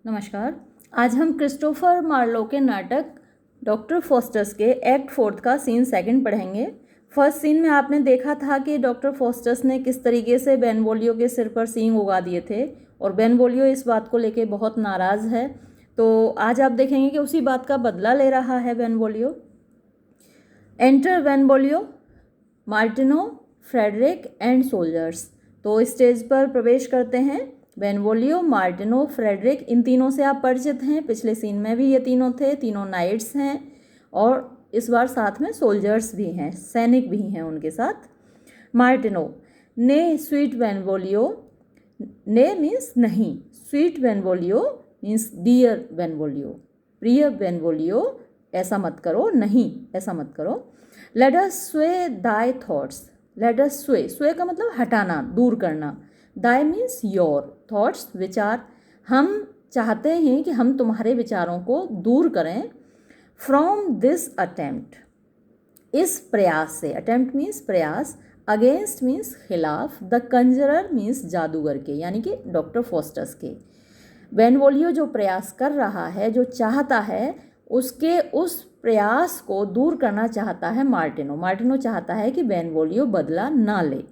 नमस्कार। आज हम क्रिस्टोफर मार्लो के नाटक डॉक्टर फॉस्टर्स के एक्ट 4 का सीन 2 पढ़ेंगे। फर्स्ट सीन में आपने देखा था कि डॉक्टर फॉस्टर्स ने किस तरीके से बेनवोलियो के सिर पर सींग उगा दिए थे और बेनवोलियो इस बात को लेके बहुत नाराज़ है। तो आज आप देखेंगे कि उसी बात का बदला ले रहा है Benvolio. Enter Benvolio, Martino, Frederick and soldiers. तो स्टेज पर प्रवेश करते हैं बेनवोलियो, मार्टिनो, फ्रेडरिक। इन तीनों से आप परिचित हैं, पिछले सीन में भी ये तीनों थे। तीनों नाइट्स हैं और इस बार साथ में सोल्जर्स भी हैं, सैनिक भी हैं उनके साथ। मार्टिनो, ने स्वीट बेनवोलियो, ने मीन्स नहीं, स्वीट बेनवोलियो मीन्स डियर बेनवोलियो, प्रिय बेनवोलियो, ऐसा मत करो, नहीं ऐसा मत करो। लेट अस स्वे दाई थॉट्स, लेट अस स्वे, स्वे का मतलब हटाना, दूर करना। दाई मीन्स योर, थॉट्स विचार। हम चाहते हैं कि हम तुम्हारे विचारों को दूर करें। फ्रॉम दिस अटेम्प्ट, इस प्रयास से, अटेम्प्ट मीन्स प्रयास, अगेंस्ट मीन्स खिलाफ, द कंजरर मीन्स जादूगर के, यानी कि डॉक्टर फॉस्टर्स के। बेनवोलियो जो प्रयास कर रहा है, जो चाहता है, उसके उस प्रयास को दूर करना चाहता है मार्टिनो। मार्टिनो चाहता है कि बेनवोलियो बदला ना ले।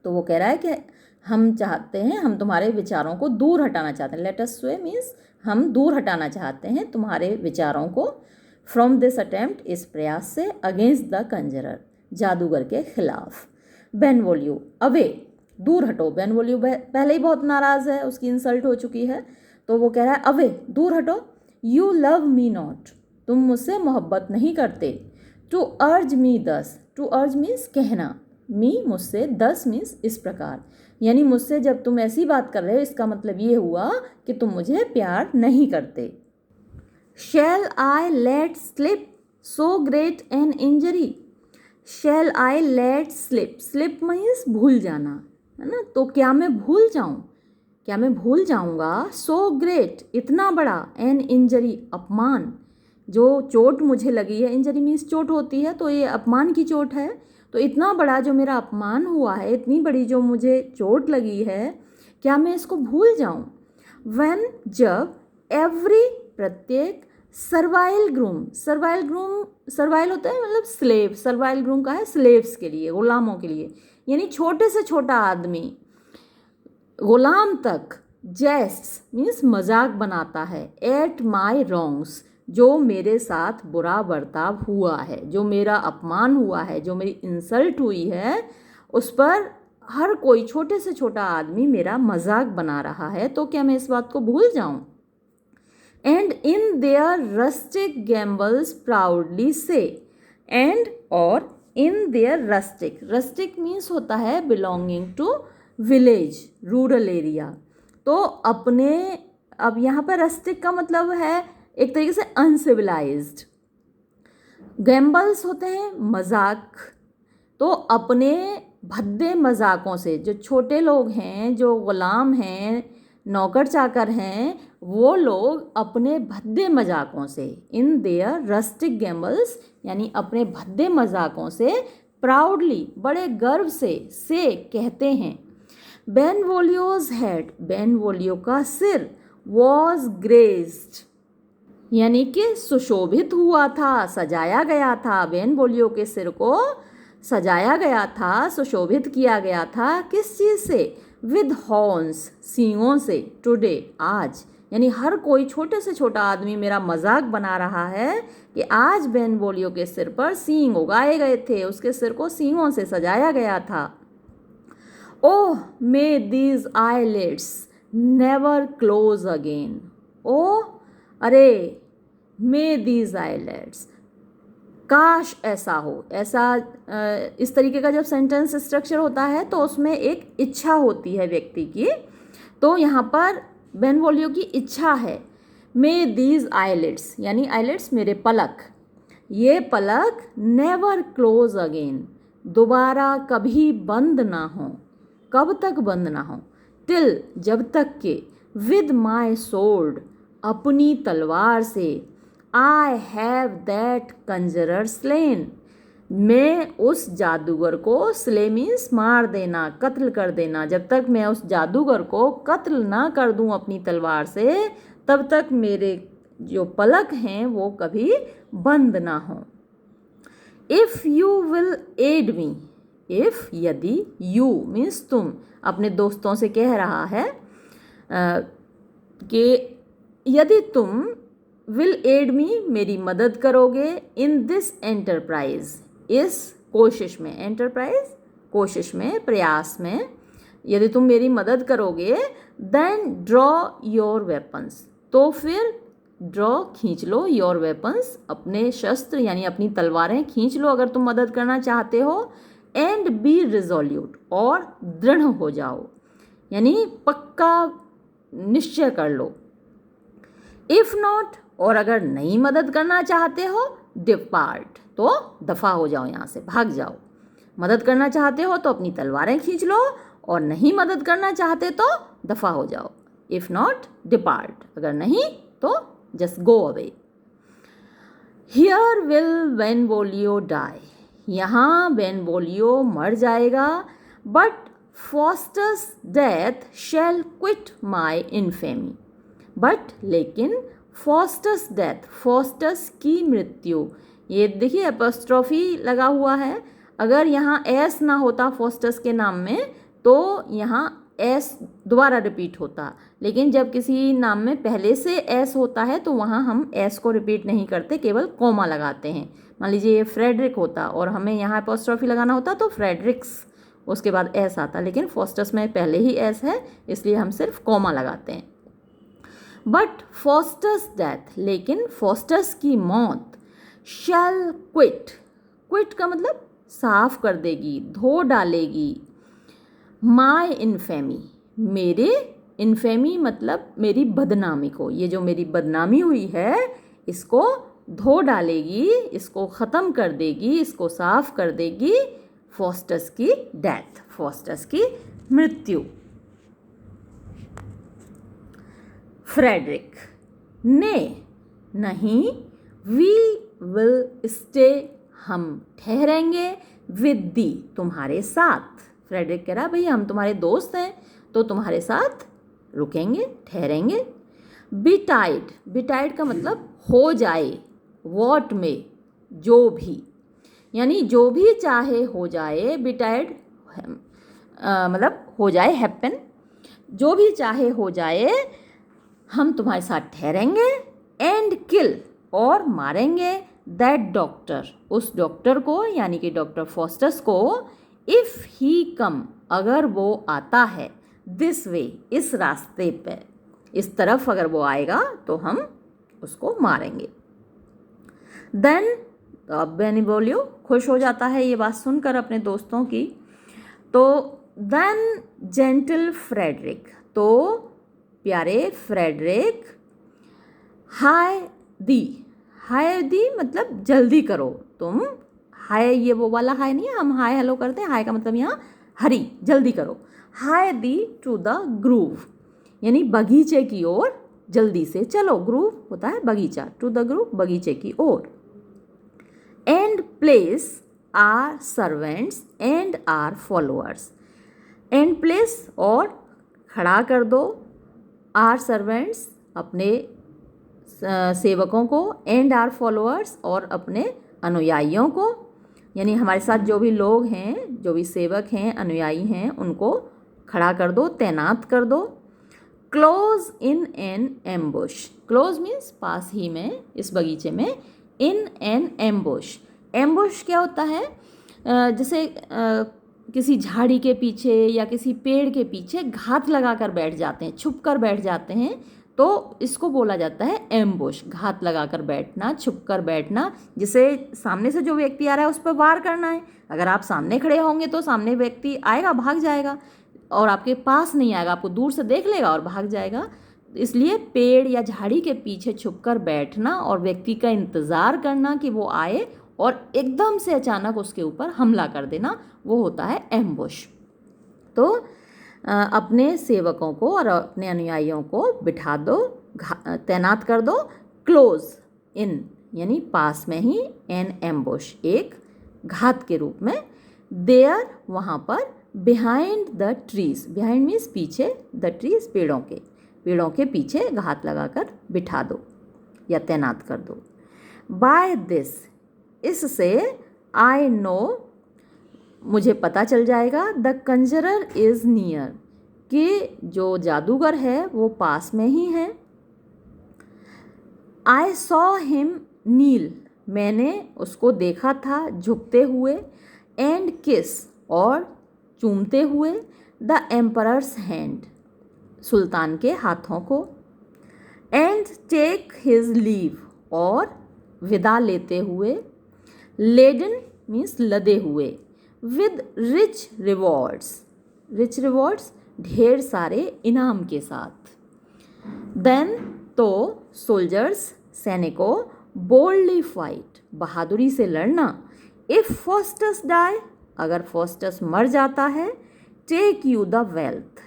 तो वो कह रहा है कि हम चाहते हैं, हम तुम्हारे विचारों को दूर हटाना चाहते हैं। लेट अस स्वे मीन्स हम दूर हटाना चाहते हैं तुम्हारे विचारों को। फ्रॉम दिस अटेम्प्ट, इस प्रयास से, अगेंस्ट द कंजरर, जादूगर के खिलाफ। बेनवोलियो, अवे, दूर हटो। बेनवोलियो पहले ही बहुत नाराज़ है, उसकी इंसल्ट हो चुकी है, तो वो कह रहा है अवे, दूर हटो। यू लव मी नॉट, तुम मुझसे मोहब्बत नहीं करते। टू अर्ज मी दस, टू अर्ज मीन्स कहना, मी मुझसे, दस मीन्स इस प्रकार, यानी मुझसे जब तुम ऐसी बात कर रहे हो इसका मतलब ये हुआ कि तुम मुझे प्यार नहीं करते। Shall I let slip so great an injury, shall I let slip, slip means भूल जाना, है ना। तो क्या मैं भूल जाऊं, क्या मैं भूल जाऊंगा, सो ग्रेट, इतना बड़ा, एन इंजरी, अपमान, जो चोट मुझे लगी है, इंजरी मीन्स चोट होती है, तो ये अपमान की चोट है। तो इतना बड़ा जो मेरा अपमान हुआ है, इतनी बड़ी जो मुझे चोट लगी है, क्या मैं इसको भूल जाऊं। व्हेन, जब, एवरी, प्रत्येक, servile groom, servile groom, servile होता है मतलब स्लेव, सर्वाइल ग्रूम का है स्लेव्स के लिए, गुलामों के लिए, यानी छोटे से छोटा आदमी, गुलाम तक। जेस्ट्स मीन्स मजाक बनाता है। एट माई रॉन्ग्स, जो मेरे साथ बुरा बर्ताव हुआ है, जो मेरा अपमान हुआ है, जो मेरी इंसल्ट हुई है, उस पर हर कोई, छोटे से छोटा आदमी मेरा मजाक बना रहा है, तो क्या मैं इस बात को भूल जाऊं। And in their rustic gambols proudly say, and और in their rustic, rustic means होता है belonging to village, rural area. तो अपने, अब यहाँ पर रस्टिक का मतलब है एक तरीके से अनसिविलाइज्ड। गैम्बल्स होते हैं मजाक, तो अपने भद्दे मजाकों से, जो छोटे लोग हैं, जो गुलाम हैं, नौकर चाकर हैं, वो लोग अपने भद्दे मजाकों से, इन देयर रस्टिक गैम्बल्स, यानी अपने भद्दे मजाकों से, प्राउडली, बड़े गर्व से कहते हैं। बेनवोलियोज हेड, बेनवोलियो का सिर, वॉज ग्रेस्ड, यानी कि सुशोभित हुआ था, सजाया गया था। बेनवोलियो के सिर को सजाया गया था, सुशोभित किया गया था, किस चीज़ से, विद हॉर्न्स, सींगों से, टुडे, आज, यानी हर कोई, छोटे से छोटा आदमी मेरा मजाक बना रहा है कि आज बेनवोलियो के सिर पर सींग उगाए गए थे, उसके सिर को सींगों से सजाया गया था। Oh may these eyelids never close again, oh, अरे, मे दीज आईलेट्स, काश ऐसा हो, ऐसा, इस तरीके का जब सेंटेंस स्ट्रक्चर होता है तो उसमें एक इच्छा होती है व्यक्ति की, तो यहाँ पर बेनवोलियो की इच्छा है। मे दीज आईलिड्स, यानी आईलिड्स मेरे पलक, ये पलक, नेवर क्लोज अगेन, दोबारा कभी बंद ना हो। कब तक बंद ना हो, टिल, जब तक के, विद माई सोर्ड, अपनी तलवार से, आई हैव दैट कंजरर स्लेन, मैं उस जादूगर को, स्ले मीन्स मार देना, कत्ल कर देना, जब तक मैं उस जादूगर को कत्ल ना कर दूं अपनी तलवार से, तब तक मेरे जो पलक हैं वो कभी बंद ना हो। If you will aid me, if यदि, यू मीन्स तुम, अपने दोस्तों से कह रहा है कि यदि तुम विल एड मी, मेरी मदद करोगे, इन दिस एंटरप्राइज, इस कोशिश में, एंटरप्राइज कोशिश में, प्रयास में, यदि तुम मेरी मदद करोगे, देन ड्रॉ योर वेपन्स, तो फिर ड्रॉ खींच लो, योर वेपन्स अपने शस्त्र यानी अपनी तलवारें खींच लो अगर तुम मदद करना चाहते हो, एंड बी रिजोल्यूट, और दृढ़ हो जाओ यानी पक्का निश्चय कर लो। इफ़ नॉट, और अगर नहीं मदद करना चाहते हो, डिपार्ट, तो दफ़ा हो जाओ, यहाँ से भाग जाओ। मदद करना चाहते हो तो अपनी तलवारें खींच लो, और नहीं मदद करना चाहते तो दफ़ा हो जाओ। इफ़ नॉट डिपार्ट, अगर नहीं तो just go away. Here will Benvolio die, यहाँ बेनवोलियो मर जाएगा, but Faustus death shall quit my infamy, but लेकिन फॉस्टस डेथ, फॉस्टस की मृत्यु, ये देखिए एपोस्ट्रोफी लगा हुआ है, अगर यहाँ एस ना होता फॉस्टस के नाम में तो यहाँ एस दोबारा रिपीट होता, लेकिन जब किसी नाम में पहले से एस होता है तो वहाँ हम एस को रिपीट नहीं करते, केवल कॉमा लगाते हैं। मान लीजिए ये फ्रेडरिक होता और हमें यहाँ एपोस्ट्रोफी लगाना होता तो फ्रेडरिक्स, उसके बाद एस आता, लेकिन फॉस्टस में पहले ही एस है इसलिए हम सिर्फ कॉमा लगाते हैं। बट फॉस्टस डेथ, लेकिन फॉस्टस की मौत, शैल क्विट, क्विट का मतलब साफ कर देगी, धो डालेगी, माई इन्फेमी, मेरे, इन्फेमी मतलब मेरी बदनामी को, ये जो मेरी बदनामी हुई है इसको धो डालेगी, इसको ख़त्म कर देगी, इसको साफ कर देगी, फॉस्टस की डेथ, फॉस्टस की मृत्यु। फ्रेडरिक, ने, नहीं, वी विल स्टे, हम ठहरेंगे, विद दी, तुम्हारे साथ। फ्रेडरिक कह रहा भाई हम तुम्हारे दोस्त हैं तो तुम्हारे साथ रुकेंगे, ठहरेंगे। बिटाइड, बिटाइड का मतलब हो जाए, वॉट में, जो भी, यानी जो भी चाहे हो जाए, बिटाइड मतलब हो जाए, हैपन, जो भी चाहे हो जाए, हम तुम्हारे साथ ठहरेंगे, एंड किल, और मारेंगे, दैट डॉक्टर, उस डॉक्टर को यानी कि डॉक्टर फॉस्टस को, इफ़ ही कम, अगर वो आता है, दिस वे, इस रास्ते पे, इस तरफ अगर वो आएगा तो हम उसको मारेंगे। देन, तो अब बेनिवोलियो खुश हो जाता है ये बात सुनकर अपने दोस्तों की। तो देन जेंटल फ्रेडरिक, तो प्यारे फ्रेडरिक, हाय दी, हाय दी मतलब जल्दी करो तुम, हाय ये वो वाला हाय नहीं है, हम हाय हेलो करते हैं, हाय का मतलब यहाँ हरी, जल्दी करो, हाय दी टू द ग्रूव, यानी बगीचे की ओर जल्दी से चलो, ग्रूव होता है बगीचा, टू द ग्रूव बगीचे की ओर। And place our servants and our followers, and place और खड़ा कर दो, आर सर्वेंट्स अपने सेवकों को, एंड आर फॉलोअर्स और अपने अनुयायियों को, यानी हमारे साथ जो भी लोग हैं, जो भी सेवक हैं, अनुयायी हैं, उनको खड़ा कर दो, तैनात कर दो। Close in an ambush, close means पास ही में, इस बगीचे में, इन एन एम्बुश, एम्बुश क्या होता है, जैसे किसी झाड़ी के पीछे या किसी पेड़ के पीछे घात लगा कर बैठ जाते हैं, छुप कर बैठ जाते हैं, तो इसको बोला जाता है एम्बुश, घात लगा कर बैठना, छुप कर बैठना, जिसे सामने से जो व्यक्ति आ रहा है उस पर वार करना है। अगर आप सामने खड़े होंगे तो सामने व्यक्ति आएगा, भाग जाएगा, और आपके पास नहीं आएगा, आपको दूर से देख लेगा और भाग जाएगा। इसलिए पेड़ या झाड़ी के पीछे छुप कर बैठना और व्यक्ति का इंतज़ार करना कि वो आए और एकदम से अचानक उसके ऊपर हमला कर देना, वो होता है एम्बुश। तो अपने सेवकों को और अपने अनुयायियों को बिठा दो, तैनात कर दो, क्लोज इन यानी पास में ही, एन एम्बुश एक घात के रूप में, देयर वहाँ पर, behind the trees, behind means पीछे, द ट्रीज पेड़ों के, पेड़ों के पीछे घात लगाकर बिठा दो या तैनात कर दो। बाय दिस, इससे, आई नो, मुझे पता चल जाएगा, द कंजरर इज़ नियर, कि जो जादूगर है वो पास में ही है। आई सॉ हिम नील, मैंने उसको देखा था झुकते हुए, एंड किस, और चूमते हुए, द एम्परर्स हैंड, सुल्तान के हाथों को, एंड टेक हिज लीव, और विदा लेते हुए, लेडन मीन्स लदे हुए, with rich rewards, rich rewards ढेर सारे इनाम के साथ। देन, तो सोल्जर्स, सैनिकों, बोल्डली फाइट, बहादुरी से लड़ना, इफ फॉस्टस डाई, अगर फॉस्टस मर जाता है, टेक यू द वेल्थ,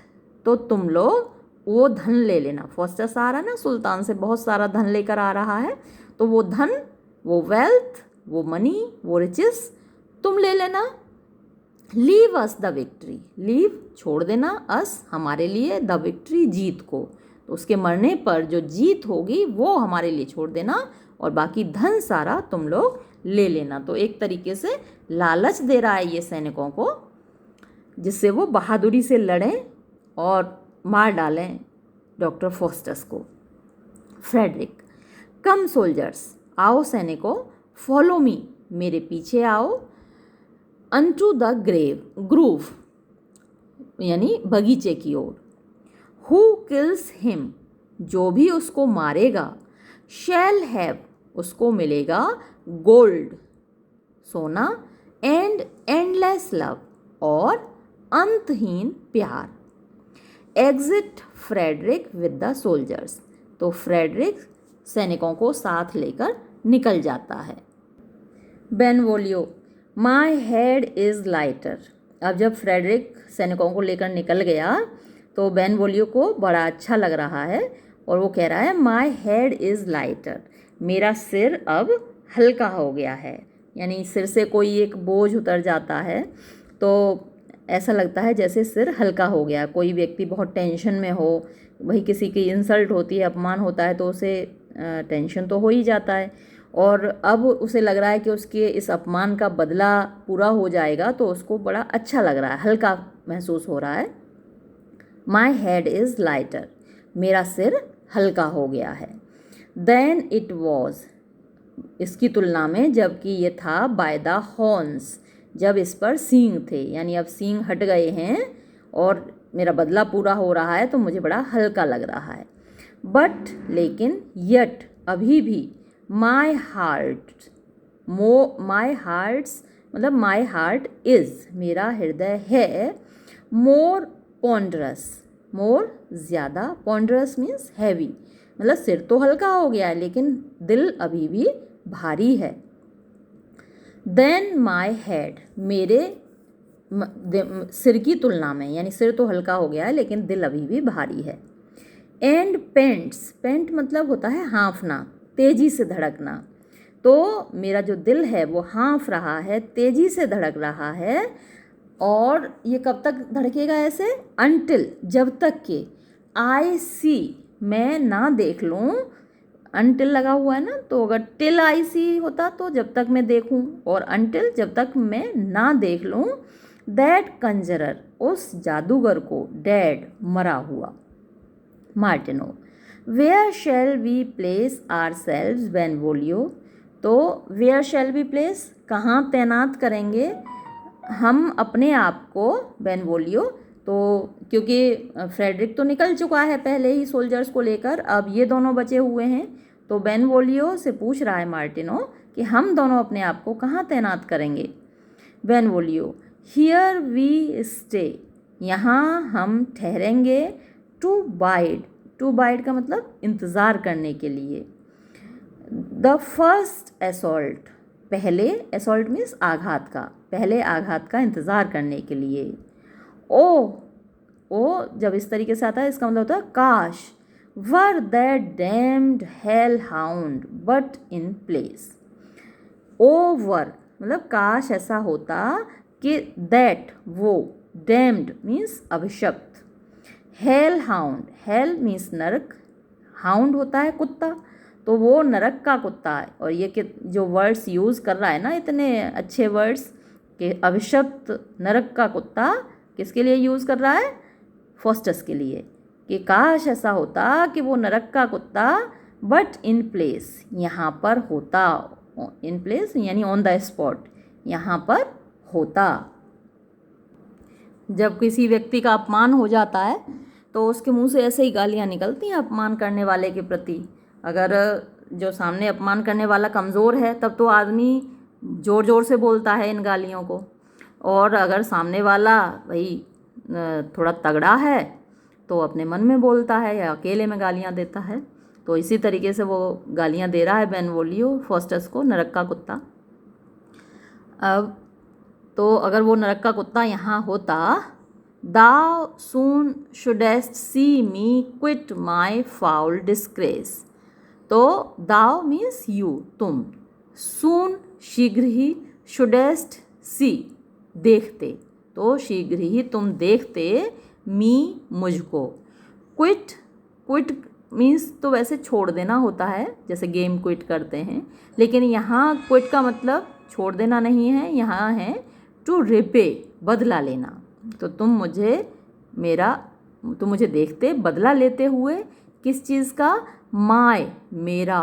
तो तुम लोग वो धन ले लेना। फॉस्टस आ रहा है ना, सुल्तान से बहुत सारा धन लेकर आ रहा है, तो वो धन, वो वेल्थ, वो मनी, वो रिचेस तुम ले लेना। Leave us the victory, leave छोड़ देना, अस हमारे लिए, द विक्ट्री जीत को, तो उसके मरने पर जो जीत होगी वो हमारे लिए छोड़ देना, और बाकी धन सारा तुम लोग ले लेना। तो एक तरीके से लालच दे रहा है ये सैनिकों को, जिससे वो बहादुरी से लड़ें और मार डालें डॉक्टर फॉस्टस को। फ्रेडरिक, कम सोल्जर्स, आओ सैनिकों, फॉलो मी, मेरे पीछे आओ, अनटू द ग्रूव, यानी बगीचे की ओर। हु किल्स हिम, जो भी उसको मारेगा, शैल हैव, उसको मिलेगा गोल्ड, सोना, एंड एंडलेस लव, और अंतहीन प्यार। Exit Frederick with the soldiers, तो फ्रेडरिक सैनिकों को साथ लेकर निकल जाता है। Benvolio, my head is lighter, अब जब फ्रेडरिक सैनिकों को लेकर निकल गया तो बेनवोलियो को बड़ा अच्छा लग रहा है, और वो कह रहा है माई हेड इज़ लाइटर, मेरा सिर अब हल्का हो गया है, यानी सिर से कोई एक बोझ उतर जाता है तो ऐसा लगता है जैसे सिर हल्का हो गया। कोई व्यक्ति बहुत टेंशन में हो, वही किसी की इंसल्ट होती है, अपमान होता है, तो उसे टेंशन तो हो ही जाता है, और अब उसे लग रहा है कि उसके इस अपमान का बदला पूरा हो जाएगा, तो उसको बड़ा अच्छा लग रहा है, हल्का महसूस हो रहा है। माई हेड इज़ लाइटर, मेरा सिर हल्का हो गया है। देन इट वॉज, इसकी तुलना में जबकि ये था बाय द हॉर्न्स, जब इस पर सींग थे, यानी अब सींग हट गए हैं और मेरा बदला पूरा हो रहा है तो मुझे बड़ा हल्का लग रहा है। बट, लेकिन, यट, अभी भी, माई हार्ट, माई हार्ट्स मतलब माई हार्ट इज़, मेरा हृदय है, मोर पॉन्डरस, मोर ज़्यादा, पॉन्डरस मीन्स हैवी, मतलब सिर तो हल्का हो गया है लेकिन दिल अभी भी भारी है। देन माई हेड, मेरे सिर की तुलना में, यानी सिर तो हल्का हो गया है लेकिन दिल अभी भी भारी है। एंड पेंट्स, पेंट मतलब होता है हाँफना, तेज़ी से धड़कना, तो मेरा जो दिल है वो हाँफ रहा है, तेज़ी से धड़क रहा है। और ये कब तक धड़केगा ऐसे? अनटिल, जब तक कि, आई सी, मैं ना देख लूँ, अनटिल लगा हुआ है ना, तो अगर टिल आई सी होता तो जब तक मैं देखूँ, और अनटिल जब तक मैं ना देख लूँ, दैट कंजरर, उस जादूगर को, डेड, मरा हुआ। Martino, where shall we place ourselves Benvolio, तो वेयर शैल वी प्लेस, कहाँ तैनात करेंगे हम अपने आप को, बेनवोलियो, तो क्योंकि फ्रेडरिक तो निकल चुका है पहले ही सोल्जर्स को लेकर, अब ये दोनों बचे हुए हैं, तो बेनवोलियो से पूछ रहा है मार्टिनो कि हम दोनों अपने आप को कहाँ तैनात करेंगे। बेनवोलियो, हियर वी स्टे, यहाँ हम ठहरेंगे, टू बाइड, टू बाइड का मतलब इंतज़ार करने के लिए। द फर्स्ट असॉल्ट, पहले, असॉल्ट मीन्स आघात का, पहले आघात का इंतज़ार करने के लिए। ओ जब इस तरीके से आता है इसका मतलब होता है काश, were that damned hell hound but in place. Were मतलब काश ऐसा होता कि दैट, वो, डैम्ड मीन्स अभिशप्त, हेल हाउंड, हेल मीन्स नरक, हाउंड होता है कुत्ता, तो वो नरक का कुत्ता है। और ये कि जो वर्ड्स यूज़ कर रहा है ना, इतने अच्छे वर्ड्स कि अभिशप्त नरक का कुत्ता किसके लिए यूज़ कर रहा है? फॉस्टस के लिए, कि काश ऐसा होता कि वो नरक का कुत्ता बट इन प्लेस, यहाँ पर होता, इन प्लेस यानी ऑन द स्पॉट, यहाँ पर होता। जब किसी व्यक्ति का अपमान हो जाता है तो उसके मुंह से ऐसे ही गालियाँ निकलती हैं अपमान करने वाले के प्रति। अगर जो सामने अपमान करने वाला कमज़ोर है तब तो आदमी ज़ोर ज़ोर से बोलता है इन गालियों को, और अगर सामने वाला भाई थोड़ा तगड़ा है तो अपने मन में बोलता है या अकेले में गालियाँ देता है। तो इसी तरीके से वो गालियाँ दे रहा है बेनवोलियो फॉस्टस को, नरक का कुत्ता। अब तो अगर वो नरक का कुत्ता यहाँ होता, Thou soon shouldest see me quit my foul disgrace। तो thou means you, तुम, soon शीघ्र ही, shouldest see देखते, तो शीघ्र ही तुम देखते, me मुझको, quit, quit मीन्स तो वैसे छोड़ देना होता है, जैसे गेम क्विट करते हैं, लेकिन यहाँ क्विट का मतलब छोड़ देना नहीं है, यहाँ है टू रिपे, बदला लेना। तो तुम मुझे देखते बदला लेते हुए, किस चीज़ का? माय मेरा,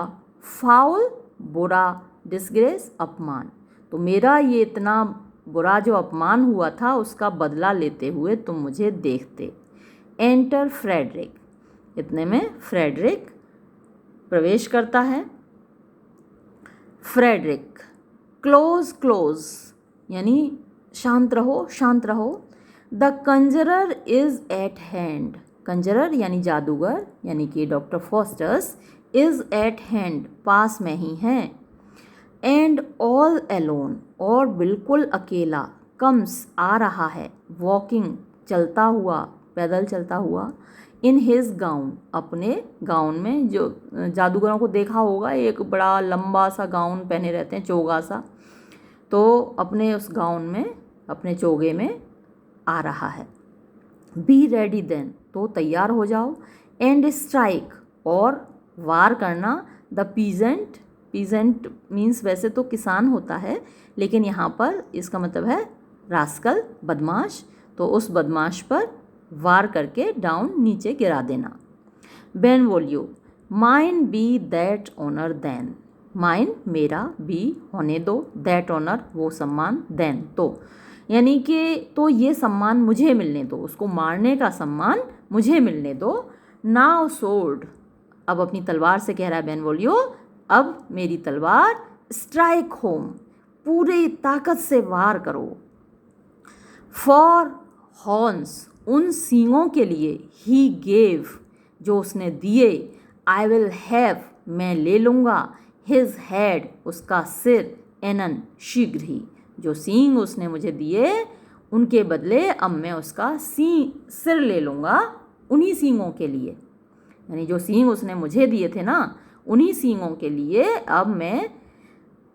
फाउल बुरा, डिस्ग्रेस अपमान, तो मेरा ये इतना बुरा जो अपमान हुआ था उसका बदला लेते हुए तुम मुझे देखते। एंटर फ्रेडरिक, इतने में फ्रेडरिक प्रवेश करता है। फ्रेडरिक, क्लोज क्लोज यानी शांत रहो, शांत रहो। The conjurer is at hand, conjurer यानी जादूगर, यानी कि doctor Faustus, is at hand पास में ही हैं। एंड ऑल एलोन, और बिल्कुल अकेला, कम्स आ रहा है, वॉकिंग चलता हुआ, पैदल चलता हुआ, इन हिज गाउन, अपने गाउन में, जो जादूगरों को देखा होगा एक बड़ा लंबा सा गाउन पहने रहते हैं, चोगा सा, तो अपने उस गाउन में, अपने चोगे में आ रहा है। बी रेडी देन, तो तैयार हो जाओ। एंड स्ट्राइक, और वार करना। द पीजेंट, पीजेंट मीन्स वैसे तो किसान होता है, लेकिन यहाँ पर इसका मतलब है रास्कल, बदमाश, तो उस बदमाश पर वार करके डाउन, नीचे गिरा देना। Benvolio, mine be that honour then, mine मेरा, बी होने दो, दैट ऑनर वो सम्मान, देन तो, यानी कि तो ये सम्मान मुझे मिलने दो, उसको मारने का सम्मान मुझे मिलने दो। नाउ सोर्ड, अब अपनी तलवार से कह रहा है बेनवोलियो, अब मेरी तलवार, स्ट्राइक होम, पूरे ताकत से वार करो। फॉर हॉर्न्स, उन सींगों के लिए, ही गेव, जो उसने दिए, आई विल हैव, मैं ले लूँगा, हिज हेड, उसका सिर, एनन, शीघ्र ही, जो सींग उसने मुझे दिए उनके बदले अब मैं उसका सिर ले लूँगा, उन्हीं सींगों के लिए, यानी जो सींग उसने मुझे दिए थे ना, उन्हीं सींगों के लिए अब मैं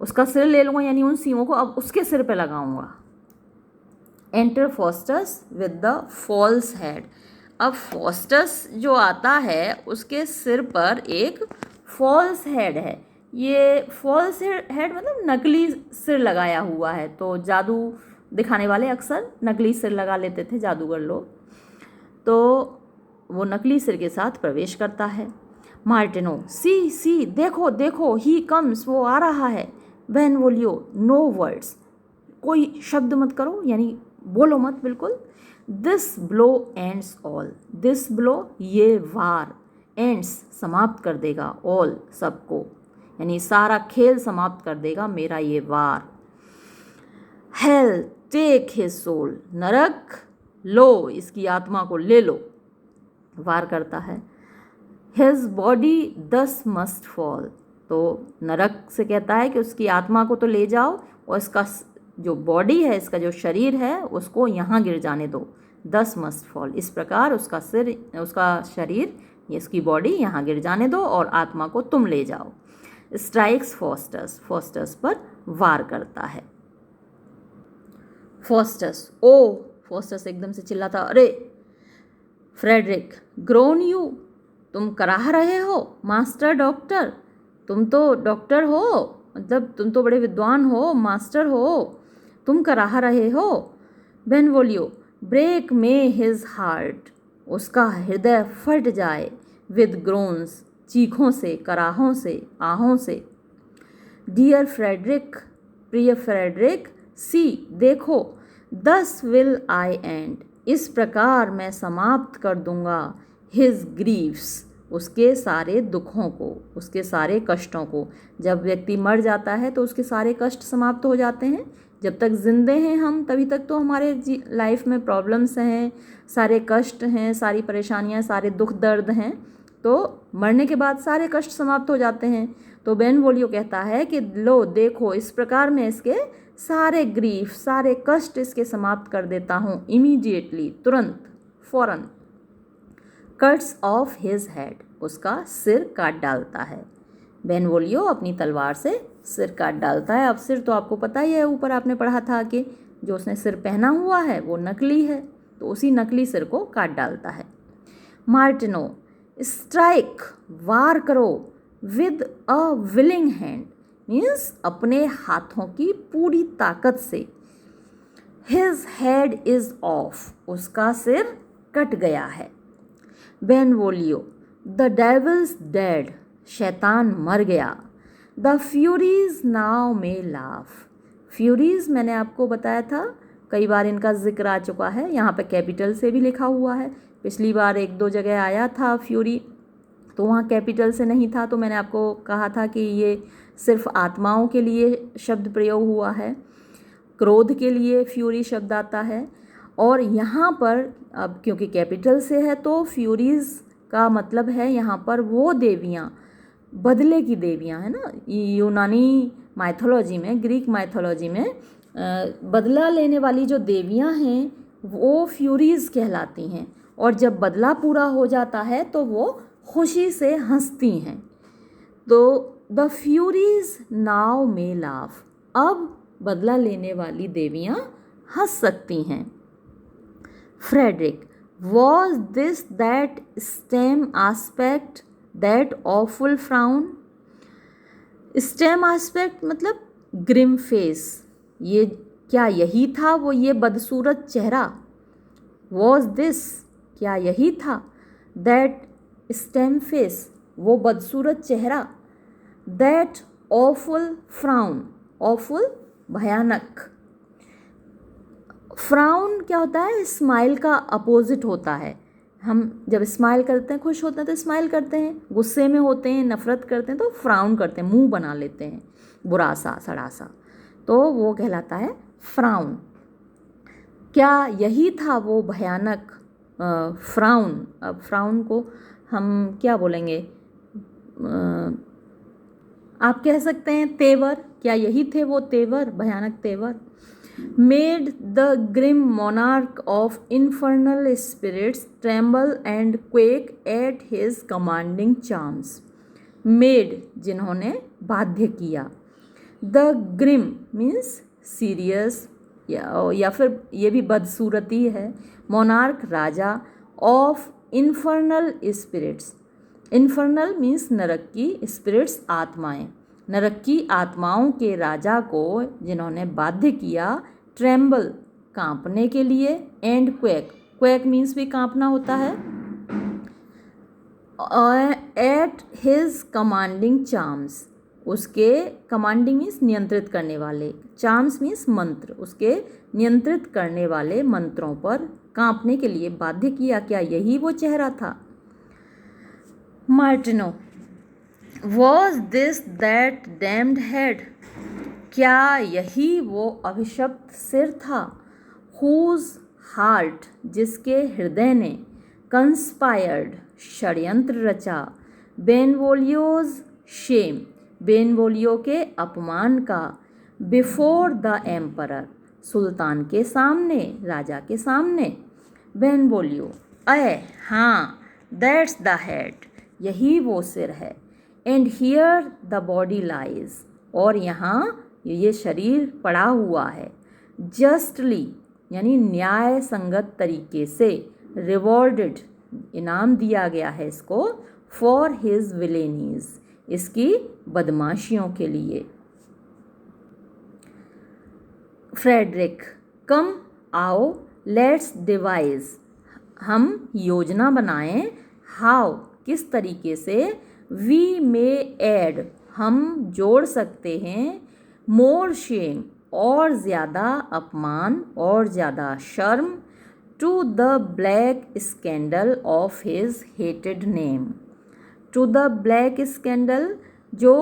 उसका सिर ले लूँगा, यानी उन सींगों को अब उसके सिर पे लगाऊंगा। Enter Faustus with the false head, अब फॉस्टस जो आता है उसके सिर पर एक फॉल्स हेड है। ये फॉल्स हेड मतलब नकली सिर लगाया हुआ है, तो जादू दिखाने वाले अक्सर नकली सिर लगा लेते थे जादूगर लोग, तो वो नकली सिर के साथ प्रवेश करता है। मार्टिनो, सी सी देखो देखो, ही कम्स, वो आ रहा है। बेनवोलियो, नो वर्ड्स, कोई शब्द मत करो, यानी बोलो मत बिल्कुल। This blow ends all, this blow ये वार, एंड्स समाप्त कर देगा, ऑल सबको, यानी सारा खेल समाप्त कर देगा मेरा ये वार। हेल टेक हिज सोल, नरक लो इसकी आत्मा को ले लो, वार करता है। हिज बॉडी दस मस्ट फॉल, तो नरक से कहता है कि उसकी आत्मा को तो ले जाओ और इसका जो बॉडी है, इसका जो शरीर है उसको यहाँ गिर जाने दो, 10 मस्ट फॉल, इस प्रकार उसका सिर, उसका शरीर, इसकी बॉडी यहाँ गिर जाने दो और आत्मा को तुम ले जाओ। स्ट्राइक्स फॉस्टस, फॉस्टस पर वार करता है। फॉस्टस, ओ, फॉस्टस एकदम से चिल्लाता, अरे फ्रेडरिक, ग्रोन यू, तुम कराह रहे हो मास्टर डॉक्टर, तुम तो डॉक्टर हो, मतलब तुम तो बड़े विद्वान हो, मास्टर हो, तुम कराह रहे हो। बेनवोलियो, ब्रेक मे हिज हार्ट, उसका हृदय फट जाए, विद ग्रोन्स, चीखों से, कराहों से, आहों से। डियर फ्रेडरिक, प्रिय फ्रेडरिक, सी, देखो, दस विल आई एंड, इस प्रकार मैं समाप्त कर दूंगा, हिज ग्रीव्स, उसके सारे दुखों को, उसके सारे कष्टों को। जब व्यक्ति मर जाता है तो उसके सारे कष्ट समाप्त हो जाते हैं। जब तक जिंदे हैं हम तभी तक तो हमारे लाइफ में प्रॉब्लम्स हैं, सारे कष्ट हैं, सारी परेशानियां, सारे दुख दर्द हैं। तो मरने के बाद सारे कष्ट समाप्त हो जाते हैं। तो बेनवोलियो कहता है कि लो देखो, इस प्रकार मैं इसके सारे ग्रीफ, सारे कष्ट इसके समाप्त कर देता हूँ, इमीडिएटली, तुरंत, फौरन। कट्स ऑफ हिज हेड, उसका सिर काट डालता है। बेनवोलियो अपनी तलवार से सिर काट डालता है। अब सिर तो आपको पता ही है, ऊपर आपने पढ़ा था कि जो उसने सिर पहना हुआ है वो नकली है, तो उसी नकली सिर को काट डालता है। मार्टिनो, स्ट्राइक, वार करो, with a willing hand, means अपने हाथों की पूरी ताकत से। हिज हेड इज ऑफ, उसका सिर कट गया है। बेनवोलियो, द डेविल्स डेड, शैतान मर गया। The Furies now may laugh, Furies मैंने आपको बताया था, कई बार इनका जिक्र आ चुका है, यहाँ पे कैपिटल से भी लिखा हुआ है। पिछली बार एक दो जगह आया था फ्यूरी, तो वहाँ कैपिटल से नहीं था, तो मैंने आपको कहा था कि ये सिर्फ आत्माओं के लिए शब्द प्रयोग हुआ है, क्रोध के लिए फ्यूरी शब्द आता है। और यहाँ पर अब क्योंकि कैपिटल से है तो फ्यूरीज का मतलब है यहाँ पर वो देवियाँ, बदले की देवियाँ, है ना। यूनानी माइथोलॉजी में, ग्रीक माइथोलॉजी में बदला लेने वाली जो देवियाँ हैं वो फ्यूरीज कहलाती हैं, और जब बदला पूरा हो जाता है तो वो खुशी से हंसती हैं। तो the Furies now may laugh, अब बदला लेने वाली देवियाँ हंस सकती हैं। Frederick, was this that stem aspect, that awful frown? Stern aspect मतलब ग्रिम फेस, ये क्या यही था वो ये बदसूरत चेहरा? was this, क्या यही था? that स्टेम फेस, वो बदसूरत चेहरा। that awful frown, awful भयानक। फ्राउन क्या होता है? स्माइल का अपोजिट होता है। हम जब स्माइल करते हैं, खुश होते हैं तो स्माइल करते हैं, गुस्से में होते हैं, नफरत करते हैं तो फ्राउन करते हैं, मुंह बना लेते हैं बुरा सा, सड़ा सा, तो वो कहलाता है फ्राउन। क्या यही था वो भयानक फ्राउन? अब फ्राउन को हम क्या बोलेंगे? आप कह सकते हैं तेवर, क्या यही थे वो तेवर, भयानक तेवर? made the grim monarch of infernal spirits tremble and quake at his commanding charms. made, जिन्होंने बाध्य किया। the grim means serious, या फिर ये भी बदसूरती है। monarch Raja, of infernal spirits, infernal means नरक की, spirits आत्माएं, नरक की आत्माओं के राजा को जिन्होंने बाध्य किया, ट्रेम्बल कांपने के लिए, एंड क्वेक, क्वेक मीन्स भी कांपना होता है, एट हिज कमांडिंग चार्म्स, उसके कमांडिंग मीन्स नियंत्रित करने वाले, चार्म्स मीन्स मंत्र, उसके नियंत्रित करने वाले मंत्रों पर कांपने के लिए बाध्य किया। क्या यही वो चेहरा था? Martino, Was this that damned head? क्या यही वो अभिशप्त सिर था? Whose heart, जिसके हृदय ने, conspired, षड्यंत्र रचा, बेनवोलियोज shame, बेनवोलियो के अपमान का, before the emperor, सुल्तान के सामने, राजा के सामने। बेनवोलियो, हाँ, that's the head, यही वो सिर है। And here the body lies, और यहाँ ये शरीर पड़ा हुआ है। जस्टली यानी न्याय संगत तरीके से, रिवॉर्डेड इनाम दिया गया है इसको फॉर हिज विलेनीज, इसकी बदमाशियों के लिए। फ्रेडरिक, कम आओ लेट्स डिवाइज, हम योजना बनाएं, हाउ किस तरीके से, वी मे ऐड हम जोड़ सकते हैं, मोर शेम और ज़्यादा अपमान और ज़्यादा शर्म, to the black scandal of his hated name, to the black scandal जो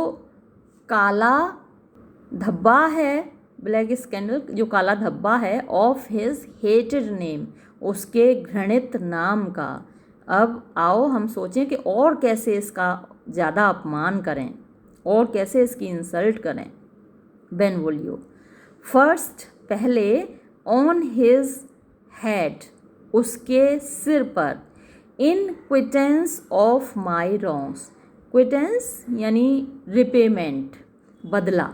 काला धब्बा है, ब्लैक स्कैंडल जो काला धब्बा है, ऑफ हिज हेटेड नेम उसके घृणित नाम का। अब आओ हम सोचें कि और कैसे इसका ज़्यादा अपमान करें और कैसे इसकी इंसल्ट करें। बेनवोलियो, फर्स्ट पहले, ऑन हिज हेड उसके सिर पर, इन क्विटेंस ऑफ माई रॉन्ग्स, क्विटेंस यानी रिपेमेंट बदला,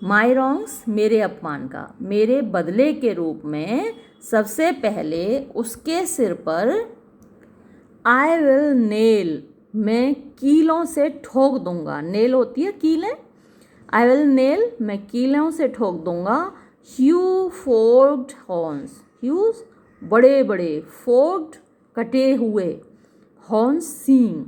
माई रॉन्ग्स मेरे अपमान का, मेरे बदले के रूप में सबसे पहले उसके सिर पर, आई विल नेल मैं कीलों से ठोक दूंगा, नेल होती है कीलें, आई विल नेल मैं कीलों से ठोक दूंगा, ह्यू फोर्क्ड हॉर्न्स, ह्यूज बड़े बड़े, फोर्क्ड कटे हुए, horns seeing,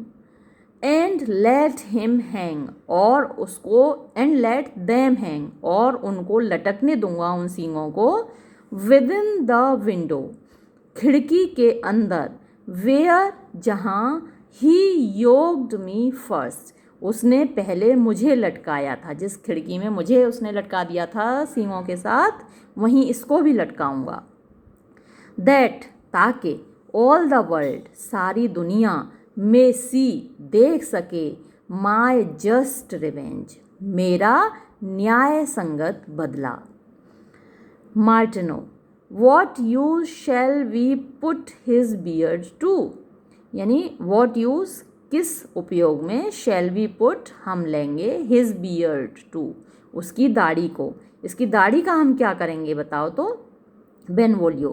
and let him hang और उसको, एंड लेट देम हैंग और उनको लटकने दूंगा उन सींगों को, विद इन द विंडो खिड़की के अंदर, वेयर जहाँ, ही योग्ड मी फर्स्ट उसने पहले मुझे लटकाया था, जिस खिड़की में मुझे उसने लटका दिया था सींगों के साथ वहीं इसको भी लटकाऊंगा, दैट ताकि, ऑल द वर्ल्ड सारी दुनिया, में सी देख सके, माय जस्ट रिवेंज मेरा न्याय संगत बदला। Martino, what use shall we put his beard to, यानी वॉट यूज किस उपयोग में, शैल वी पुट हम लेंगे, हिज बियर्ड टू उसकी दाढ़ी को, इसकी दाढ़ी का हम क्या करेंगे बताओ तो। Benvolio,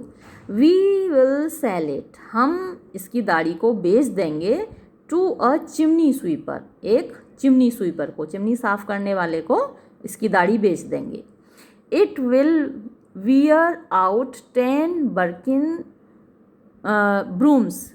we will sell it हम इसकी दाढ़ी को बेच देंगे, टू अ चिमनी स्वीपर एक चिमनी स्वीपर को, चिमनी साफ करने वाले को इसकी दाढ़ी बेच देंगे। It will wear out 10 birchin brooms,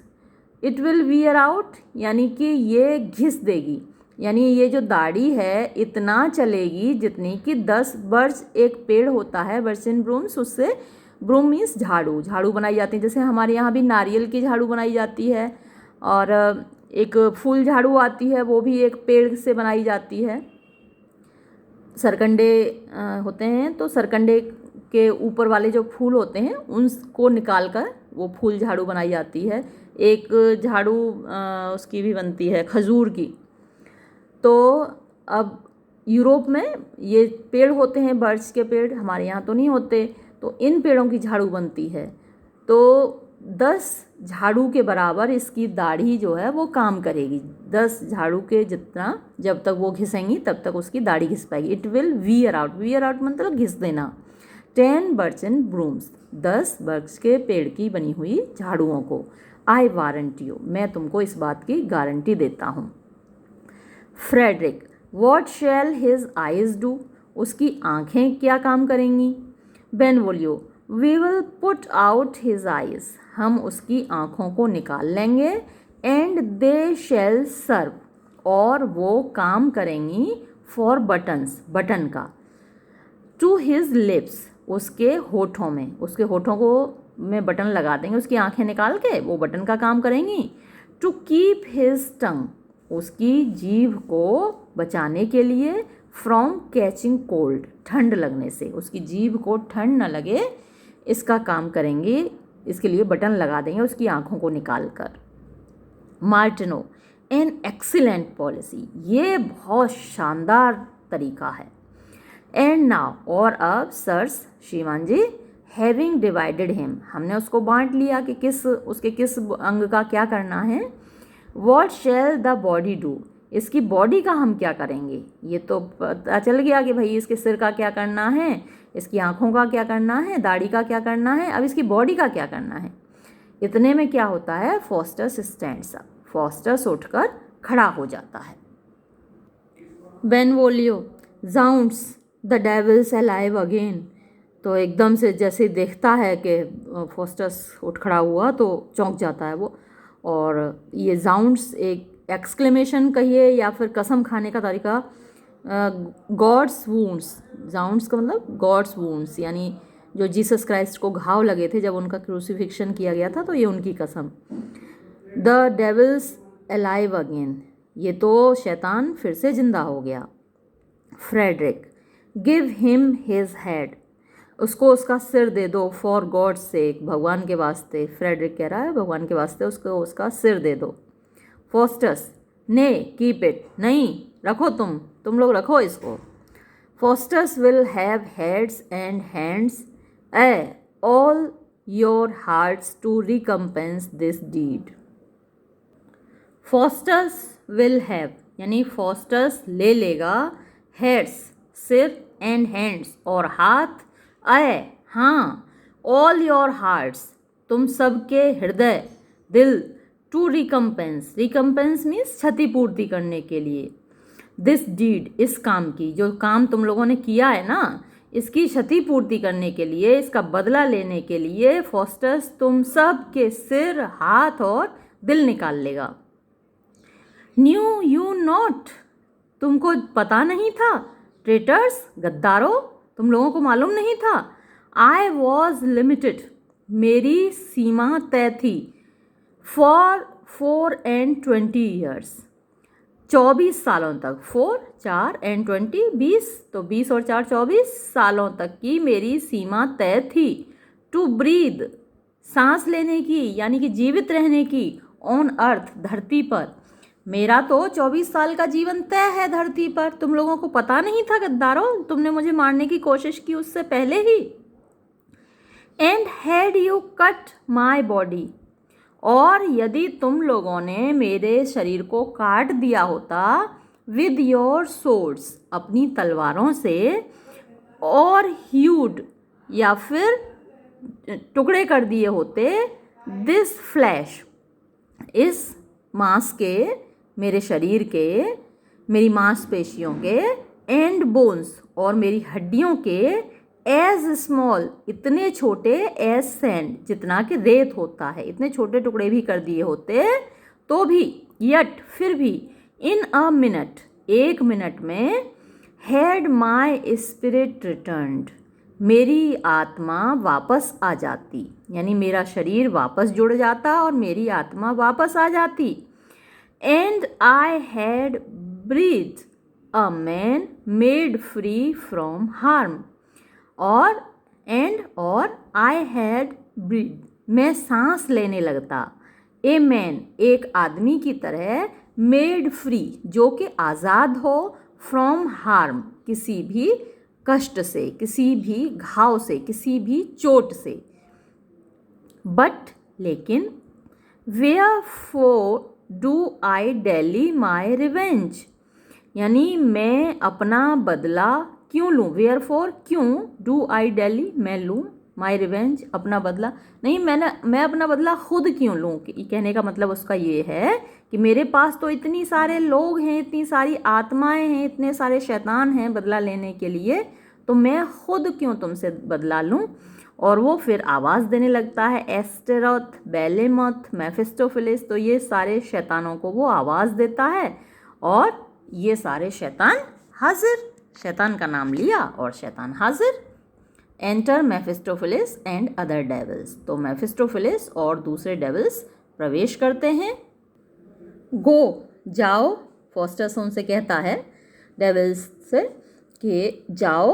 it will wear out यानी कि ये घिस देगी, यानी ये जो दाढ़ी है इतना चलेगी जितनी कि 10 बर्च, एक पेड़ होता है बर्चिन ब्रूम्स, उससे ब्रूम मीन्स झाड़ू, झाड़ू बनाई जाती है, जैसे हमारे यहाँ भी नारियल की झाड़ू बनाई जाती है, और एक फूल झाड़ू आती है वो भी एक पेड़ से बनाई जाती है। सरकंडे होते हैं तो सरकंडे के ऊपर वाले जो फूल होते हैं उनको निकाल कर वो फूल झाड़ू बनाई जाती है। एक झाड़ू उसकी भी बनती है खजूर की। तो अब यूरोप में ये पेड़ होते हैं, बर्च के पेड़, हमारे यहाँ तो नहीं होते, तो इन पेड़ों की झाड़ू बनती है। तो 10 झाड़ू के बराबर इसकी दाढ़ी जो है वो काम करेगी, 10 झाड़ू के जितना, जब तक वो घिसेंगी तब तक उसकी दाढ़ी घिस पाएगी। It will wear out, wear out मतलब घिस देना। 10 बर्चन ब्रूम्स 10 बर्च के पेड़ की बनी हुई झाड़ुओं को। आई वारंट यू मैं तुमको इस बात की गारंटी देता हूँ। Frederick, what shall his eyes do उसकी आँखें क्या काम करेंगी। Benvolio, we will put out his eyes हम उसकी आँखों को निकाल लेंगे। एंड दे शैल सर्व और वो काम करेंगी, फॉर बटन्स बटन का, टू हिज लिप्स उसके होठों में, उसके होठों को में बटन लगा देंगे, उसकी आँखें निकाल के वो बटन का काम करेंगी। टू कीप हिज टंग उसकी जीभ को बचाने के लिए, फ्रॉम कैचिंग कोल्ड ठंड लगने से, उसकी जीभ को ठंड न लगे इसका काम करेंगे, इसके लिए बटन लगा देंगे उसकी आँखों को निकाल कर। मार्टिनो, एन एक्सीलेंट पॉलिसी ये बहुत शानदार तरीका है। एंड नाउ और अब सर्स श्रीमान जी, हैविंग डिवाइडेड हिम हमने उसको बांट लिया कि किस उसके किस अंग का क्या करना है। What shell the body do इसकी बॉडी का हम क्या करेंगे, ये तो पता चल गया कि भाई इसके सिर का क्या करना है, इसकी आँखों का क्या करना है, दाढ़ी का क्या करना है, अब इसकी बॉडी का क्या करना है। इतने में क्या होता है, फॉस्टस स्टैंड्स अप, फॉस्टस उठकर खड़ा हो जाता है। बेनवोलियो, जाउंड्स द डेविल्स अलाइव अगेन। तो एकदम से जैसे देखता है कि फॉस्टस उठ खड़ा हुआ तो चौंक जाता है वो। और ये जाउंड्स एक एक्सक्लेमेशन कहिए या फिर कसम खाने का तरीका, गॉड्स वूंड्स, जाउंड्स का मतलब गॉड्स वूंड्स, यानी जो जीसस क्राइस्ट को घाव लगे थे जब उनका क्रूसिफिक्शन किया गया था, तो ये उनकी कसम। द डेविल्स अलाइव अगेन, ये तो शैतान फिर से जिंदा हो गया। Frederick, give him his head, उसको उसका सिर दे दो, फॉर गॉड्स सेक, भगवान के वास्ते। फ्रेडरिक कह रहा है भगवान के वास्ते उसको उसका सिर दे दो। फॉस्टस, ने कीप इट, नहीं रखो, तुम लोग रखो इसको। Faustus will have heads and hands all your hearts to recompense this deed. Faustus will have यानी फॉस्टस ले लेगा, हेड्स सिर, एंड हैंड्स और हाथ, हाँ, ऑल योर हार्ट्स तुम सबके हृदय, दिल, टू रिकम्पेंस, रिकम्पेंस मीन्स क्षतिपूर्ति करने के लिए, दिस डीड इस काम की, जो काम तुम लोगों ने किया है ना, इसकी क्षतिपूर्ति करने के लिए, इसका बदला लेने के लिए फॉस्टस तुम सब के सिर, हाथ और दिल निकाल लेगा। न्यू यू नॉट, तुमको पता नहीं था, ट्रेटर्स गद्दारों, तुम लोगों को मालूम नहीं था। आई वॉज लिमिटेड, मेरी सीमा तय थी, फॉर 4 and 20 years, 24 सालों तक, 4 4 and 20 20, तो 20 और 4 24 सालों तक की मेरी सीमा तय थी। टू ब्रीद, सांस लेने की यानी कि जीवित रहने की, ऑन अर्थ, धरती पर। मेरा तो 24 साल का जीवन तय है धरती पर, तुम लोगों को पता नहीं था गद्दारों, तुमने मुझे मारने की कोशिश की उससे पहले ही। And had you cut my body, और यदि तुम लोगों ने मेरे शरीर को काट दिया होता, विद योर सोर्ड्स, अपनी तलवारों से, और ह्यूड या फिर टुकड़े कर दिए होते, दिस फ्लैश, इस मांस के, मेरे शरीर के, मेरी मांसपेशियों के, एंड बोन्स और मेरी हड्डियों के, एज स्मॉल, इतने छोटे, एज सैंड, जितना कि रेत होता है, इतने छोटे टुकड़े भी कर दिए होते तो भी, यट फिर भी, इन अ मिनट, 1 मिनट में, हैड माई स्पिरिट रिटर्न्ड, मेरी आत्मा वापस आ जाती, यानी मेरा शरीर वापस जुड़ जाता और मेरी आत्मा वापस आ जाती। And I had breathe a man made free from harm, और आई हैड ब्रीथ, मैं सांस लेने लगता, ए मैन, एक आदमी की तरह, मेड फ्री, जो कि आज़ाद हो, फ्रॉम हार्म, किसी भी कष्ट से, किसी भी घाव से, किसी भी चोट से। बट लेकिन, wherefore do I delay my revenge, यानी मैं अपना बदला क्यों लूँ, वेयर फॉर क्यों, डू आई डेली मैं लूँ, माई रिवेंज अपना बदला, नहीं मैं अपना बदला खुद क्यों लूँ। कहने का मतलब उसका ये है कि मेरे पास तो इतनी सारे लोग हैं, इतनी सारी आत्माएं हैं, इतने सारे शैतान हैं बदला लेने के लिए, तो मैं खुद क्यों तुमसे बदला लूँ। और वो फिर आवाज़ देने लगता है, एस्टेरोथ, बेलेमोथ, मेफिस्टोफिलिस, तो ये सारे शैतानों को वो आवाज़ देता है और ये सारे शैतान हाजिर, शैतान का नाम लिया और शैतान हाजिर। एंटर मेफिस्टोफिलिस एंड अदर डेविल्स, तो मेफिस्टोफिलिस और दूसरे डेविल्स प्रवेश करते हैं। गो, जाओ, फॉस्टस उनसे कहता है डेविल्स से कि जाओ,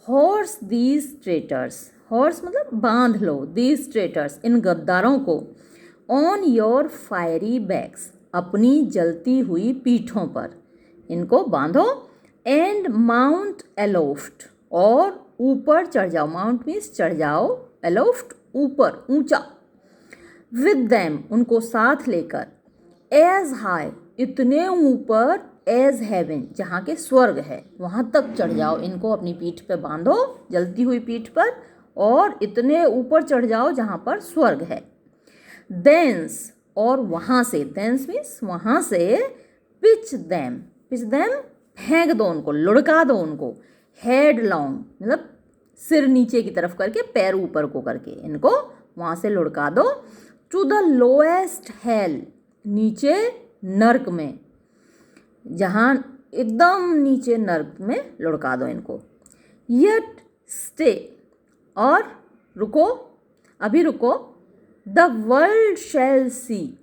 हॉर्स दीज ट्रेटर्स, हॉर्स मतलब बांध लो, दीज ट्रेटर्स, इन गद्दारों को, ऑन योर फायरी बैक्स, अपनी जलती हुई पीठों पर इनको बांधो, एंड माउंट एलोफ्ट, और ऊपर चढ़ जाओ, माउंट मीन्स चढ़ जाओ, एलोफ्ट ऊपर, ऊंचा, विद दैम उनको साथ लेकर, एज हाई इतने ऊपर, एज हेवन जहाँ के स्वर्ग है वहाँ तक चढ़ जाओ, इनको अपनी पीठ पे बांधो, जलती हुई पीठ पर, और इतने ऊपर चढ़ जाओ जहाँ पर स्वर्ग है। देंस और वहाँ से, देंस मीन्स वहाँ से, पिच देम फेंक दो उनको, लुढ़का दो उनको, हेड लॉन्ग मतलब सिर नीचे की तरफ करके पैर ऊपर को करके इनको वहाँ से लुढ़का दो, टू द लोएस्ट हेल नीचे नर्क में, जहाँ एकदम नीचे नर्क में लुढ़का दो इनको। यट स्टे और रुको, अभी रुको, द वर्ल्ड शैल सी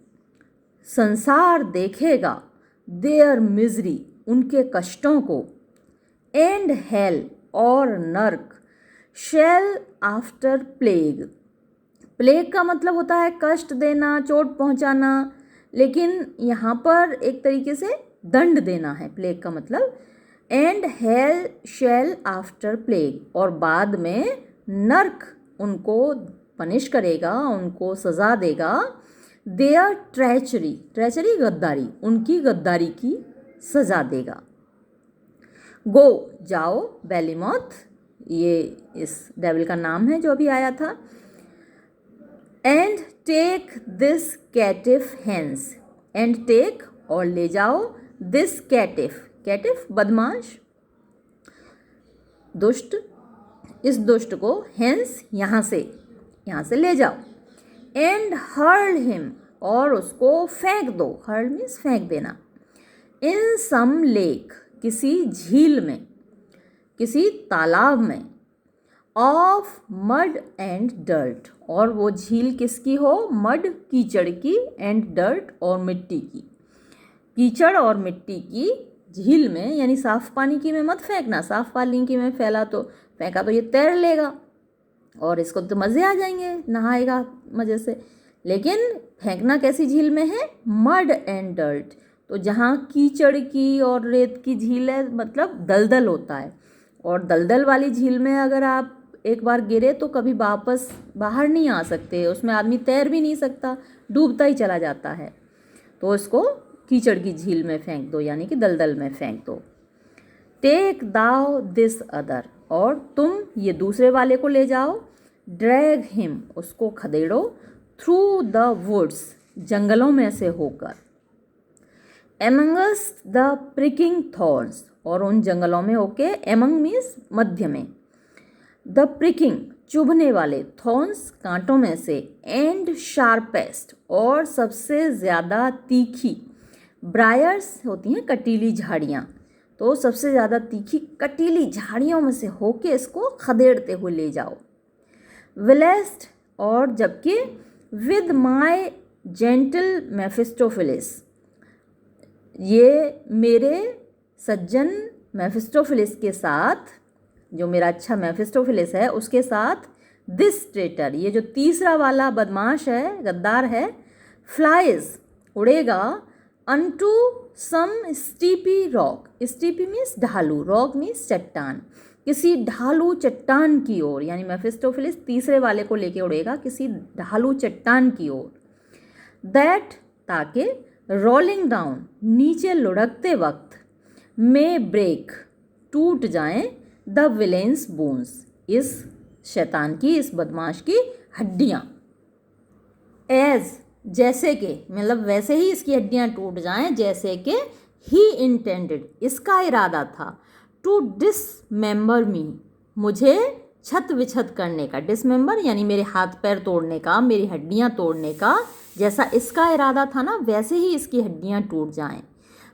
संसार देखेगा, देयर मिजरी उनके कष्टों को, एंड हेल और नर्क, शैल आफ्टर प्लेग, प्लेग का मतलब होता है कष्ट देना, चोट पहुंचाना, लेकिन यहाँ पर एक तरीके से दंड देना है प्लेग का मतलब। And hell shall after plague और बाद में नर्क उनको पनिश करेगा, उनको सज़ा देगा, देयर ट्रेचरी, ट्रेचरी गद्दारी, उनकी गद्दारी की सज़ा देगा। गो जाओ, बेलीमॉथ ये इस डेविल का नाम है जो अभी आया था। And take this caitiff hence, and take और ले जाओ, दिस कैटिव, कैटिव बदमाश दुष्ट, इस दुष्ट को, हैंस यहाँ से ले जाओ। एंड हर्ल हिम और उसको फेंक दो, हर्ल मीन्स फेंक देना, इन सम लेक किसी झील में, किसी तालाब में, ऑफ मड एंड डर्ट और वो झील किसकी हो, मड कीचड़ की, एंड डर्ट और मिट्टी की, कीचड़ और मिट्टी की झील में, यानी साफ पानी की में मत फेंकना, साफ पानी की में फेंका तो ये तैर लेगा और इसको तो मज़े आ जाएंगे, नहाएगा मज़े से। लेकिन फेंकना कैसी झील में है, मड एंड डर्ट, तो जहाँ कीचड़ की और रेत की झील है मतलब दलदल होता है, और दलदल वाली झील में अगर आप एक बार गिरे तो कभी वापस बाहर नहीं आ सकते, उसमें आदमी तैर भी नहीं सकता, डूबता ही चला जाता है। तो इसको कीचड़ की झील में फेंक दो, यानी कि दलदल में फेंक दो। टेक दाओ दिस अदर और तुम ये दूसरे वाले को ले जाओ, ड्रैग हिम उसको खदेड़ो, थ्रू द वुड्स जंगलों में से होकर, एमंगस्ट द प्रिकिंग थॉर्न्स और उन जंगलों में होके, एमंग मीन्स मध्य में, द प्रिकिंग चुभने वाले, थॉर्न्स कांटों में से, एंड शार्पेस्ट और सबसे ज़्यादा तीखी, ब्रायर्स होती हैं कटीली झाड़ियाँ, तो सबसे ज़्यादा तीखी कटीली झाड़ियों में से होके इसको खदेड़ते हुए ले जाओ। विलेस्ट और जबकि, विद माई जेंटल मेफिस्टोफिलिस ये मेरे सज्जन मेफिस्टोफिलिस के साथ, जो मेरा अच्छा मेफिस्टोफिलिस है उसके साथ, दिस ट्रेटर ये जो तीसरा वाला बदमाश है, गद्दार है, फ्लाइज उड़ेगा, अनटू सम स्टीपी रॉक, स्टीपी मीन्स ढालू, रॉक मीन्स चट्टान, किसी ढालू चट्टान की ओर, यानी मेफिस्टोफिलिस तीसरे वाले को लेके उड़ेगा किसी ढालू चट्टान की ओर। दैट ताकि, रोलिंग डाउन नीचे लुढ़कते वक्त, मे ब्रेक टूट जाएं, द विलेंस बोन्स इस शैतान की, इस बदमाश की हड्डियाँ, एज जैसे कि मतलब वैसे ही इसकी हड्डियाँ टूट जाएं जैसे कि, ही इंटेंडेड इसका इरादा था, टू डिसमेंबर मी मुझे छत विछत करने का, डिसमेंबर यानी मेरे हाथ पैर तोड़ने का, मेरी हड्डियाँ तोड़ने का, जैसा इसका इरादा था ना वैसे ही इसकी हड्डियाँ टूट जाएं।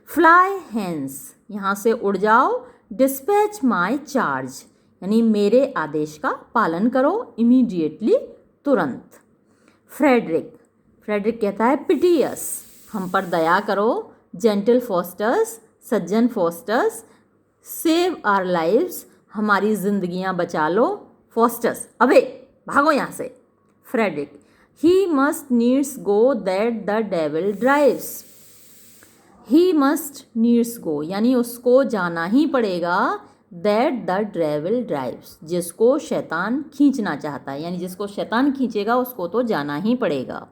फ्लाई हैंस यहाँ से उड़ जाओ, डिस्पैच माई चार्ज यानी मेरे आदेश का पालन करो, इमीडिएटली तुरंत। फ्रेडरिक कहता है, पिटियस हम पर दया करो, जेंटल फॉस्टर्स सज्जन फॉस्टर्स, सेव आवर लाइव्स हमारी जिंदगियां बचा लो, फॉस्टर्स अबे भागो यहाँ से। Frederick, he must needs go that the devil drives, he must needs go यानी उसको जाना ही पड़ेगा, दैट द डेविल ड्राइव्स जिसको शैतान खींचना चाहता है, यानी जिसको शैतान खींचेगा उसको तो जाना ही पड़ेगा।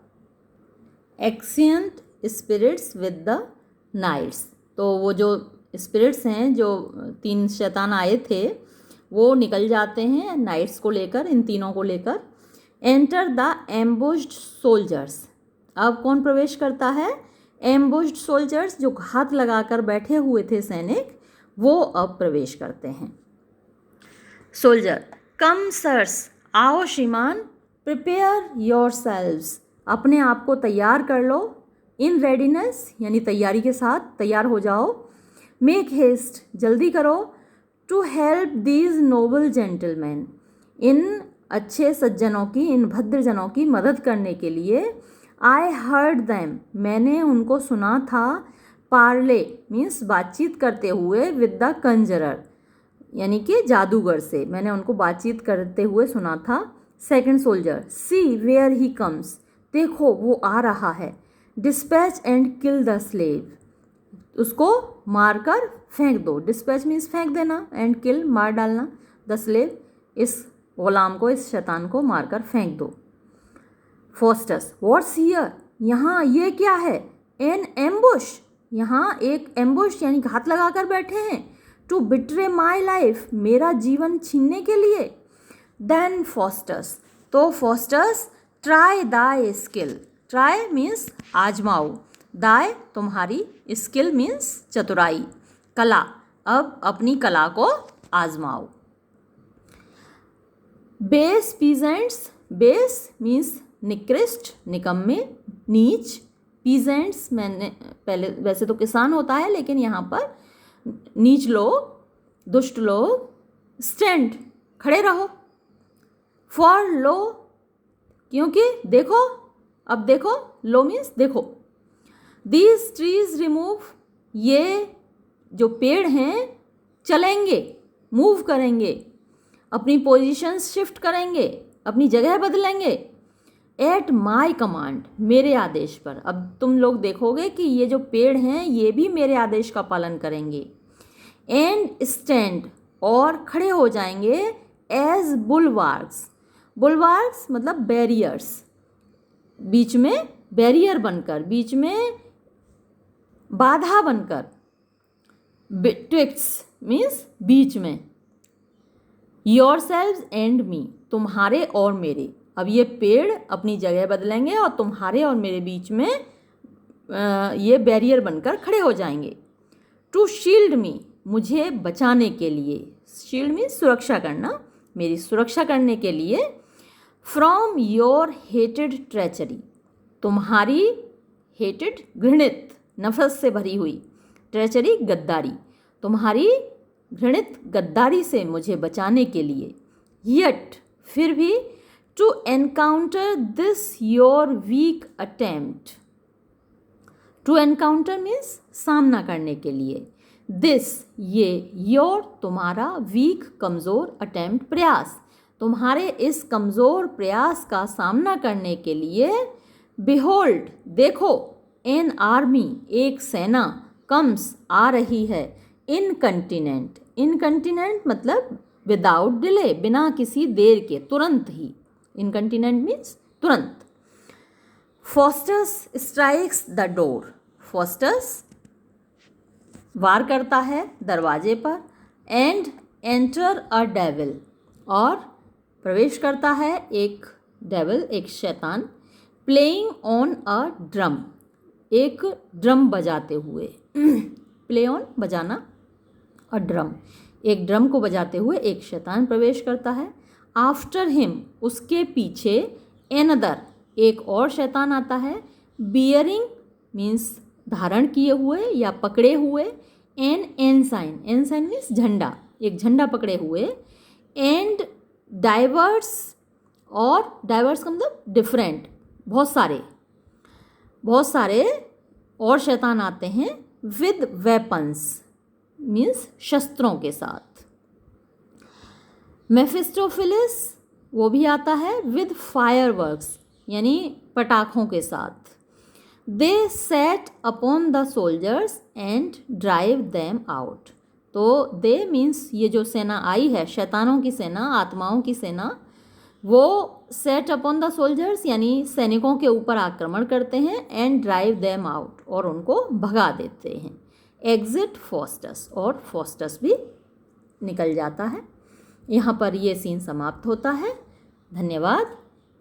एक्सियंट स्पिरिट्स विद द नाइट्स, तो वो जो स्पिरिट्स हैं जो 3 शैतान आए थे वो निकल जाते हैं नाइट्स को लेकर, इन तीनों को लेकर। एंटर द एम्बुश्ड सोल्जर्स अब कौन प्रवेश करता है? एम्बुश्ड सोल्जर्स, जो घात लगाकर बैठे हुए थे सैनिक, वो अब प्रवेश करते हैं। सोल्जर, कम सर्स, आओ श्रीमान, प्रिपेयर योरसेल्व्स, अपने आप को तैयार कर लो, इन रेडीनेस यानी तैयारी के साथ तैयार हो जाओ, मेक हेस्ट, जल्दी करो, to help these noble gentlemen, इन अच्छे सज्जनों की, इन भद्रजनों की मदद करने के लिए। आई हर्ड दैम, मैंने उनको सुना था, पार्ले मीन्स बातचीत करते हुए, विद द कंजरर यानी कि जादूगर से, मैंने उनको बातचीत करते हुए सुना था। Second soldier, see where he comes, देखो वो आ रहा है, dispatch and kill the slave, उसको मारकर फेंक दो, डिस्पैच मीन्स फेंक देना, एंड किल मार डालना, द स्लेव इस गुलाम को, इस शैतान को मारकर फेंक दो। फोस्टस, व्हाट्स हियर, यहाँ ये क्या है? एन एम्बुश, यहाँ एक एम्बुश यानी घात लगाकर बैठे हैं, टू बिट्रे माई लाइफ, मेरा जीवन छीनने के लिए। देन फोस्टस, तो फोस्टस, ट्राई दाई स्किल, ट्राई मीन्स आजमाओ, दाई तुम्हारी, स्किल मीन्स चतुराई, कला, अब अपनी कला को आजमाओ। बेस पीजेंट्स, बेस मीन्स निकृष्ट, निकम्मे, नीच, पीजेंट्स मैंने पहले, वैसे तो किसान होता है लेकिन यहाँ पर नीच लोग, दुष्ट लोग, स्टैंड खड़े रहो, फॉर लो क्योंकि देखो, अब देखो, लो मीन्स देखो, दीज ट्रीज रिमूव, ये जो पेड़ हैं चलेंगे, मूव करेंगे, अपनी पोजीशंस शिफ्ट करेंगे, अपनी जगह बदलेंगे, एट माई कमांड, मेरे आदेश पर। अब तुम लोग देखोगे कि ये जो पेड़ हैं ये भी मेरे आदेश का पालन करेंगे। एंड स्टैंड, और खड़े हो जाएंगे, एज बुलवार्क्स, बुलवार्क्स मतलब बैरियर्स, बीच में बैरियर बनकर, बीच में बाधा बनकर, ट्विक्स मीन्स बीच में, योरसेल्व्स एंड मी, तुम्हारे और मेरे, अब ये पेड़ अपनी जगह बदलेंगे और तुम्हारे और मेरे बीच में ये बैरियर बनकर खड़े हो जाएंगे। टू शील्ड मी, मुझे बचाने के लिए, शील्ड मीन्स सुरक्षा करना, मेरी सुरक्षा करने के लिए। फ्रॉम योर हेटेड ट्रेचरी, तुम्हारी, हेटेड घृणित, नफरत से भरी हुई, ट्रेचरी गद्दारी, तुम्हारी घृणित गद्दारी से मुझे बचाने के लिए। यट, फिर भी, to encounter this your weak attempt, to encounter means सामना करने के लिए, दिस ये, योर तुम्हारा, वीक कमज़ोर, अटेम्प्ट प्रयास, तुम्हारे इस कमज़ोर प्रयास का सामना करने के लिए। बिहोल्ड, देखो, एन आर्मी, एक सेना, कम्स, आ रही है, इनकंटिनेंट, इनकंटिनेंट मतलब विदाउट डिले, बिना किसी देर के, तुरंत ही, इनकंटिनेंट मीन्स तुरंत। Faustus strikes the door, Faustus वार करता है दरवाजे पर, एंड एंटर अ डेविल, और प्रवेश करता है एक डेविल, एक शैतान, प्लेइंग ऑन अ ड्रम, एक ड्रम बजाते हुए, प्ले ऑन बजाना, और ड्रम, एक ड्रम को बजाते हुए एक शैतान प्रवेश करता है। आफ्टर हिम, उसके पीछे, एनदर, एक और शैतान आता है, बियरिंग मीन्स धारण किए हुए या पकड़े हुए, एन एनसाइन, एनसाइन मीन्स झंडा, एक झंडा पकड़े हुए, एंड डाइवर्स, और डाइवर्स का मतलब डिफरेंट, बहुत सारे और शैतान आते हैं, विद वेपन्स मीन्स शस्त्रों के साथ। मेफिस्टोफिलिस, वो भी आता है, विद फायरवर्क्स यानी पटाखों के साथ। They set upon the soldiers and drive them out, तो दे मीन्स ये जो सेना आई है, शैतानों की सेना, आत्माओं की सेना, वो सेट अपॉन द सोल्जर्स यानी सैनिकों के ऊपर आक्रमण करते हैं, एंड ड्राइव देम आउट, और उनको भगा देते हैं। एग्जिट फोस्टस, और फोस्टस भी निकल जाता है। यहाँ पर ये सीन समाप्त होता है। धन्यवाद।